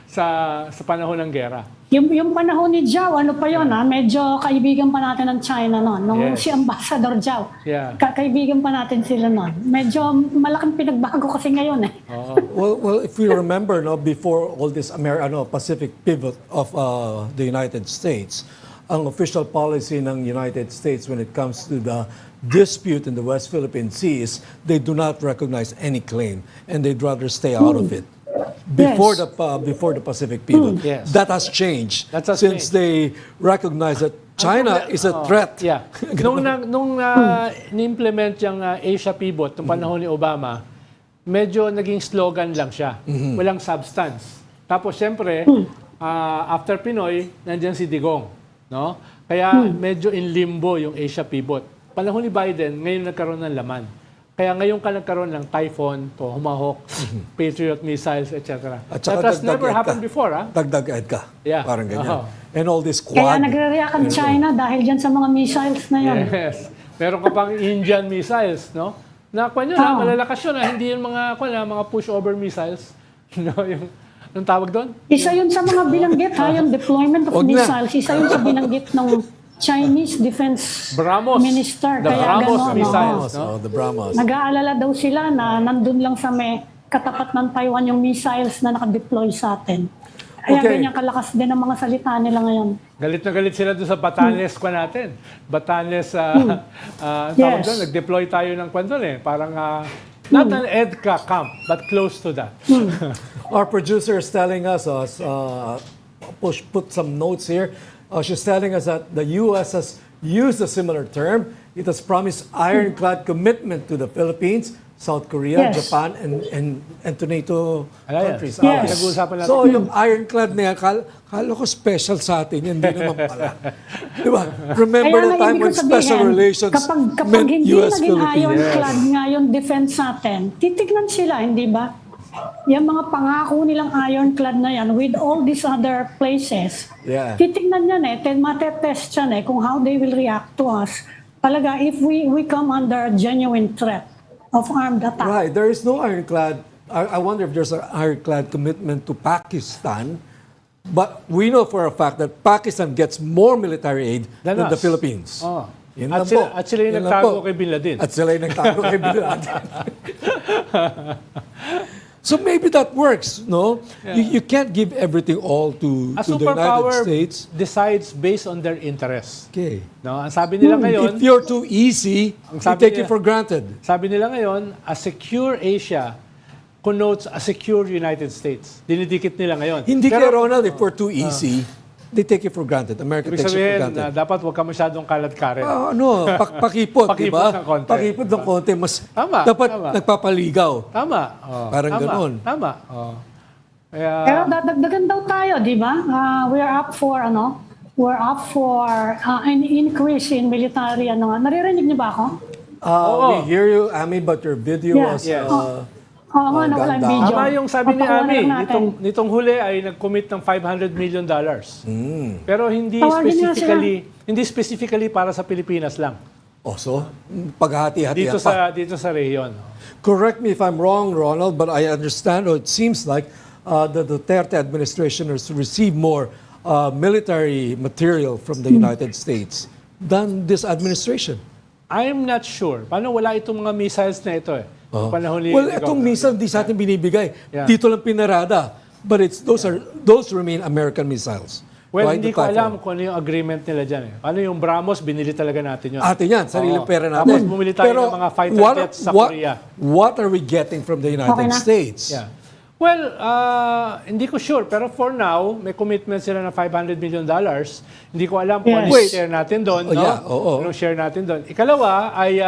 Sa panahon ng gera. Yung panahon ni Zhao, ano pa yun, medyo kaibigan pa natin ng China noon. Nung Yes. si Ambassador Zhao, Yeah. kaibigan pa natin sila noon. Medyo malaking pinagbago kasi ngayon eh. Well, if we remember, before all this Pacific pivot of the United States, ang official policy ng United States when it comes to the dispute in the West Philippine Sea is they do not recognize any claim and they'd rather stay out of it. Before Yes. the Pacific pivot. Yes. That has changed That has since changed. they recognize that China is a threat. Yeah. Nung ni-implement yung Asia Pivot nung panahon ni Obama, medyo naging slogan lang siya. Walang substance. Tapos siyempre, after Pinoy, nandiyan si Digong. No? Kaya medyo in limbo yung Asia Pivot. Panahon ni Biden, ngayon nagkaroon ng laman. Kaya ngayon ka nagkaroon ng Typhoon, Tomahawk, Patriot missiles, etc. That has never happened before. Dagdag EDCA. Yeah. Parang ganyan. And all this Kaya quad. nagre-react ang China dahil dyan sa mga missiles na yun. Yes. Meron ka pang Indian missiles, no? Na nyo malalakas yun, hindi yung mga pushover missiles. No, yung anong tawag doon? Isa yun sa mga binanggit, yung deployment of missiles. Isa yun sa binanggit ng Chinese Defense Minister. The Kaya Brahmos gano'n, missiles. No? The Brahmos. Nag-aalala daw sila na nandun lang sa may katapat ng Taiwan yung missiles na nakadeploy sa atin. Kaya ganyan kalakas din ang mga salita nila ngayon. Galit na galit sila doon sa Batanes kwa natin. Batanes, tawag doon, nag-deploy tayo ng kwan doon eh. Parang, not an EDCA camp, but close to that. Our producer is telling us, put some notes here. She's telling us that the U.S. has used a similar term. It has promised ironclad commitment to the Philippines, South Korea, Japan, and to NATO countries. Yes. Nag-uusapan natin. So yung ironclad na yan, kala ko special sa atin yan, hindi naman pala. Diba? Remember the time when special relations kapag meant hindi naging U.S.-Philippines. ironclad nga yung defense natin, titignan sila, hindi ba? Yung mga pangako nilang ironclad na yan with all these other places, titignan yan matetest yan kung how they will react to us. Talaga, if we come under genuine threat of armed attack. Right, there is no ironclad. I wonder if there's an ironclad commitment to Pakistan, but we know for a fact that Pakistan gets more military aid than the Philippines. At sila yung nagtago kay Bin Laden. At sila yung nagtago kay Bin Laden. So maybe that works, no? You can't give everything all to the United States. Decides based on their interests. Okay. No, ang sabi nila ngayon, if you're too easy, you take it for granted. Sabi nila ngayon, a secure Asia connotes a secure United States. Dinidikit nila ngayon. Hindi kay Ronald, if we're too easy, they take it for granted. America takes it for granted. Dapat huwag ka masyadong kalat-karet. Pakipot, di ba? ng konti. Pakipot ng konti. Mas dapat nagpapaligaw. Tama. Parang ganoon. Tama. Pero dadagdagan daw tayo, di ba? We're up for an increase in military. Naririnig niyo ba ako? We hear you, Ami, but your video was... Oo nga, nawala yung video. Tama yung sabi ni Ami, nitong huli ay nag-commit ng $500 million. Pero hindi specifically para sa Pilipinas lang. So, paghati-hati Dito sa rehiyon. Correct me if I'm wrong, Ronald, but I understand, or it seems like the Duterte administration has received more military material from the United States than this administration. I'm not sure. Paano wala itong mga missiles na ito Itong missile di sa atin binibigay. Dito lang pinarada. But those remain American missiles. Well, hindi ko alam kung ano yung agreement nila dyan. Ano yung Brahmos, binili talaga natin yun. Atin yan, sariling pera natin. Tapos bumili tayo ng mga fighter jets sa Korea. What are we getting from the United States? Well, hindi ko sure. Pero for now, may commitment sila na $500 million. Hindi ko alam kung ano share natin doon. Anong share natin doon. Ikalawa ay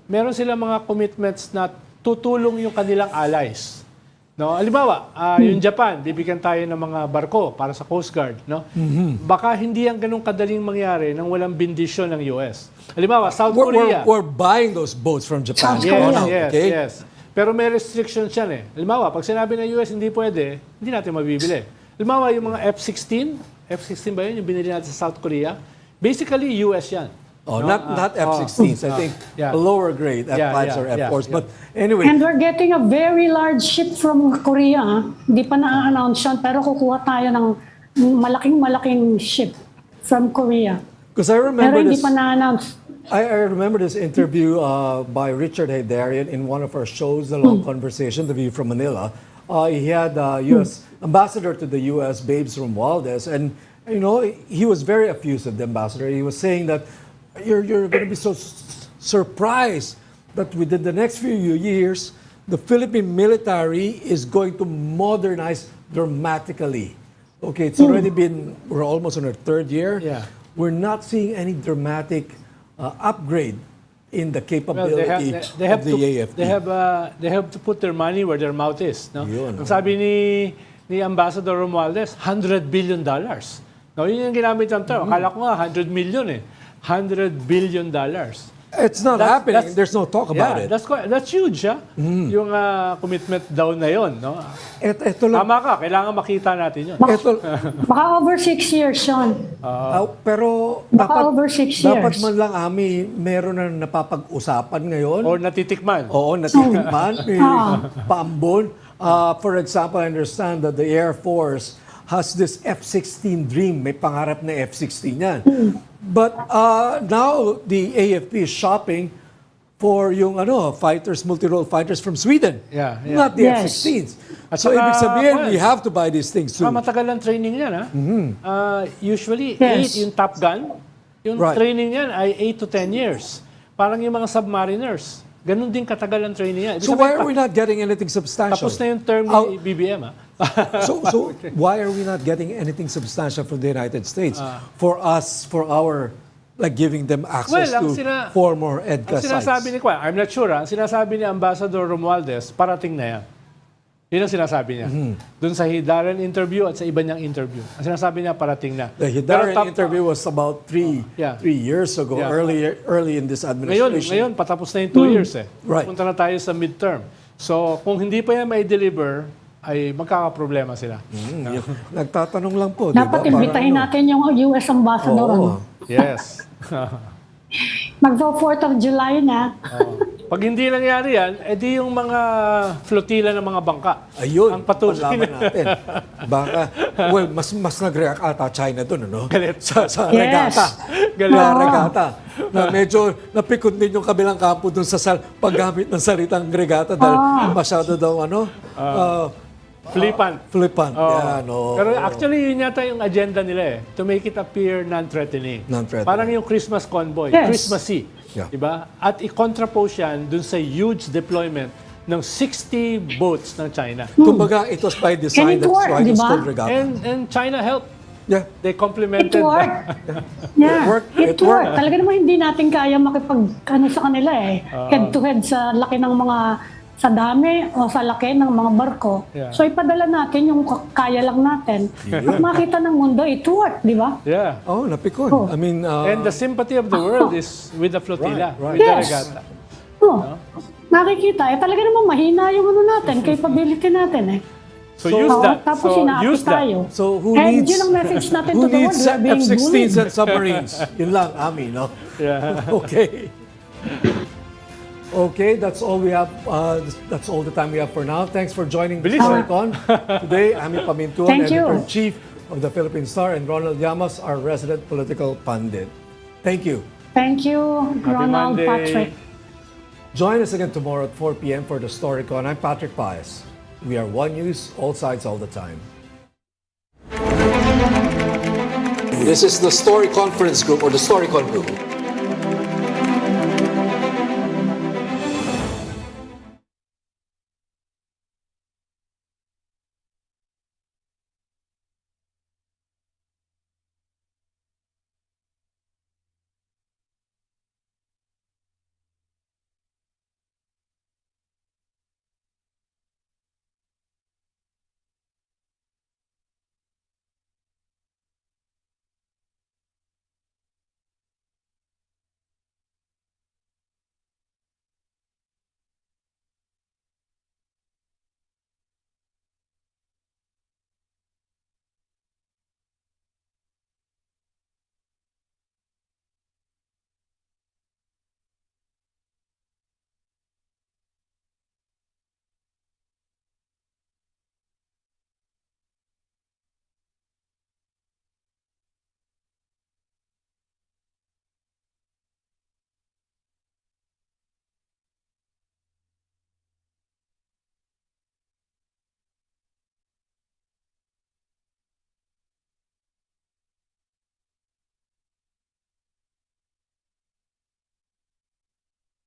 meron silang mga commitments na tutulong yung kanilang allies. No? Halimbawa, yung Japan, bibigyan tayo ng mga barko para sa Coast Guard. No? Baka hindi ang ganun kadaling mangyari nang walang bindisyon ng US. Halimbawa, South Korea. We're buying those boats from Japan. Yes. Pero may restrictions yan Halimbawa, pag sinabi ng US hindi pwede, hindi natin mabibili. Halimbawa, yung mga F-16 ba yun, yung binili natin sa South Korea? Basically, US yan. Not F-16s. I think a lower grade, F-5s or F-4s. But anyway. And we're getting a very large ship from Korea. Hindi pa na-announce yan, pero kukuha tayo ng malaking ship from Korea. Because I remember pero hindi pa na-announce. I remember this interview by Richard Haydarian in one of our shows, The Long Conversation, The View from Manila. He had U.S. ambassador to the U.S., Babes Romualdez, and he was very effusive, the ambassador. He was saying that you're going to be so surprised that within the next few years, the Philippine military is going to modernize dramatically. Okay, it's already been, we're almost on our third year. Yeah. We're not seeing any dramatic upgrade in the Well, capability they have of the to, AFP. they have to put their money where their mouth is. No? Yun, Ang sabi ni Ambassador Romualdez, $100 billion. No, yun yung ginamit ng term. Akala ko nga 100 million eh. $100 billion. It's not happening. There's no talk about it. That's huge, ha? Yung commitment daw na yun, no? Ito lang. Tama ka, kailangan makita natin yun. Ito, Baka over 6 years, Sean. pero Baka over 6 dapat years. man lang, Ami, meron na napapag-usapan ngayon. O natitikman. Oo, natitikman. May paambon. For example, I understand that the Air Force has this F-16 dream. May pangarap na F-16 yan. But now the AFP is shopping for yung fighters, multi-role fighters from Sweden. Yeah. Not the Yes. F-16s. At So saka, ibig sabihin, well, we have to buy these things too. Matagal ang training yan, ha? Usually, Yes. 8 yung Top Gun. Yung Right. training yan ay 8 to 10 years. Parang yung mga submariners. Ganun din katagal ang training yan. Ibig So sabihin, why are we not getting anything substantial? tapos na yung term ni BBM, ha? So why are we not getting anything substantial from the United States for us, for our, like giving them access Well, ang to former EDCA Ang sinasabi sites? ni I'm not sure, ha? Ang sinasabi ni Ambassador Romualdez, parating na yan. Yun ang sinasabi niya. Doon sa Hidaran interview at sa iba niyang interview. Ang sinasabi niya, parating na. The Hidaran interview was about three years ago, Yeah. early in this administration. Ngayon, patapos na yung 2 years eh. Right. Punta na tayo sa midterm. So, kung hindi pa yan may deliver, ay magkakaproblema sila. Nagtatanong lang po, di ba? Dapat imbitahin natin yung US Ambassador. Oo. Yes. Magso 4th of July na. Pag hindi nangyari yan, edi yung mga flotilla ng mga bangka. Ayun, ang patuloy palaban na. natin. Baka, well, mas nag-react ata China doon, ano? Galit. Sa Yes. regata. Galit. Sa regata. Na medyo napikon din yung kabilang kampo doon sa paggamit ng salitang regata dahil masyado daw, Flippant. flippant. Oo. Yan, oo. Pero actually, yun yata yung agenda nila eh. To make it appear non-threatening. Non-threatening. Parang yung Christmas convoy. Yes. Christmassy. Yeah. Diba? At i-contrapose yan dun sa huge deployment ng 60 boats ng China. Kumbaga, it was by design. Can it That's work, why di it's ba? called regata. And China helped. Yeah. They It complemented worked. It Yeah, worked. it It worked. Talaga naman hindi natin kaya sa kanila eh. Head to head sa laki ng mga, sa dami o sa laki ng mga barko. Yeah. So ipadala natin yung kaya lang natin. At makita ng mundo, it worked, di ba? Yeah. Oh, napikon. Oh. I mean, And the sympathy of the world is with the flotilla, Right, right. with the Yes. regata. Nakikita, talaga naman mahina yung natin, capability natin eh. So use that. Tapos So sinapit use that. tayo. So who And needs, yun ang message natin who to the world. needs We are being F-16s bullied. and submarines? Yun lang, Ami, no? Yeah. Okay. Okay, that's all we have. That's all the time we have for now. Thanks for joining Bilis, Storycon today. Ami Pamintuan, Thank you. Editor-Chief of the Philippine Star, and Ronald Llamas, our resident political pundit. Thank you. Thank you, Ronald, Monday. Patrick. Join us again tomorrow at 4 p.m. for the Storycon. I'm Patrick Paez. We are One News, all sides, all the time. This is the Story Conference Group or the Storycon Group.